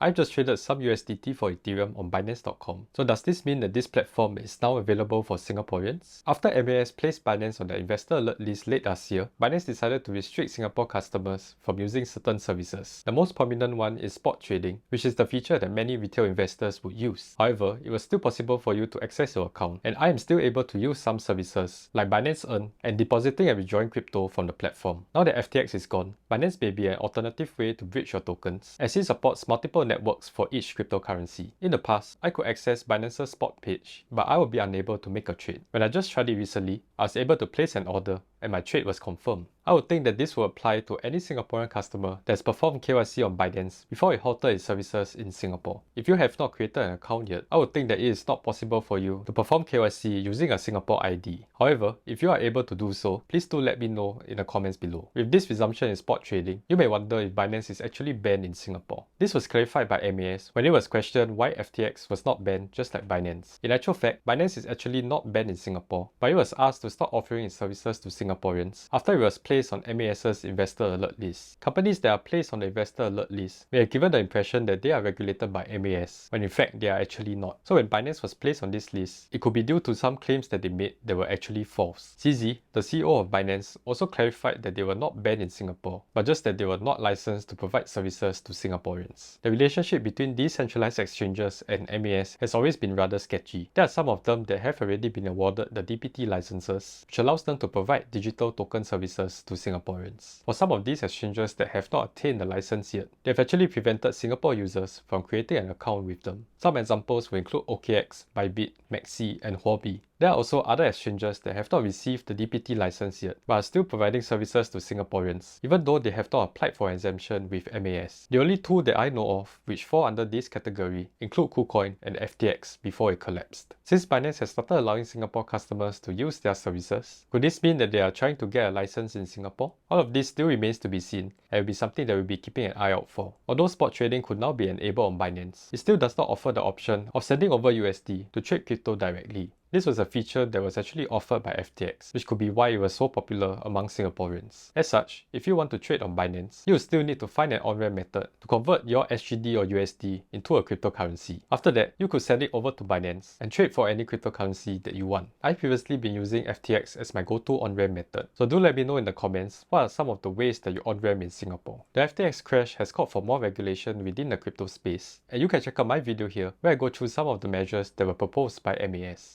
I've just traded some USDT for Ethereum on Binance.com. So does this mean that this platform is now available for Singaporeans? After MAS placed Binance on the investor alert list late last year, Binance decided to restrict Singapore customers from using certain services. The most prominent one is spot trading, which is the feature that many retail investors would use. However, it was still possible for you to access your account, and I am still able to use some services like Binance Earn and depositing and withdrawing crypto from the platform. Now that FTX is gone, Binance may be an alternative way to bridge your tokens, as it supports multiple networks for each cryptocurrency. In the past, I could access Binance's spot page, but I would be unable to make a trade. When I just tried it recently, I was able to place an order and my trade was confirmed. I would think that this will apply to any Singaporean customer that's performed KYC on Binance before it halted its services in Singapore. If you have not created an account yet, I would think that it is not possible for you to perform KYC using a Singapore ID. However, if you are able to do so, please do let me know in the comments below. With this resumption in spot trading, you may wonder if Binance is actually banned in Singapore. This was clarified by MAS when it was questioned why FTX was not banned just like Binance. In actual fact, Binance is actually not banned in Singapore, but it was asked to stop offering its services to Singaporeans after it was placed on MAS's investor alert list. Companies that are placed on the investor alert list may have given the impression that they are regulated by MAS, when in fact they are actually not. So when Binance was placed on this list, it could be due to some claims that they made that were actually false. CZ, the CEO of Binance, also clarified that they were not banned in Singapore, but just that they were not licensed to provide services to Singaporeans. The relationship between decentralized exchanges and MAS has always been rather sketchy. There are some of them that have already been awarded the DPT licenses, which allows them to provide digital token services to Singaporeans. For some of these exchanges that have not attained the license yet, they have actually prevented Singapore users from creating an account with them. Some examples will include OKX, Bybit, Maxi, and Huobi. There are also other exchanges that have not received the DPT license yet, but are still providing services to Singaporeans, even though they have not applied for exemption with MAS. The only two that I know of which fall under this category include KuCoin and FTX before it collapsed. Since Binance has started allowing Singapore customers to use their services, could this mean that they are trying to get a license in Singapore? All of this still remains to be seen, and will be something that we'll be keeping an eye out for. Although spot trading could now be enabled on Binance, it still does not offer the option of sending over USD to trade crypto directly. This was a feature that was actually offered by FTX, which could be why it was so popular among Singaporeans. As such, if you want to trade on Binance, you will still need to find an on-ramp method to convert your SGD or USD into a cryptocurrency. After that, you could send it over to Binance and trade for any cryptocurrency that you want. I've previously been using FTX as my go-to on-ramp method, so do let me know in the comments what are some of the ways that you on-ramp in Singapore. The FTX crash has called for more regulation within the crypto space, and you can check out my video here where I go through some of the measures that were proposed by MAS.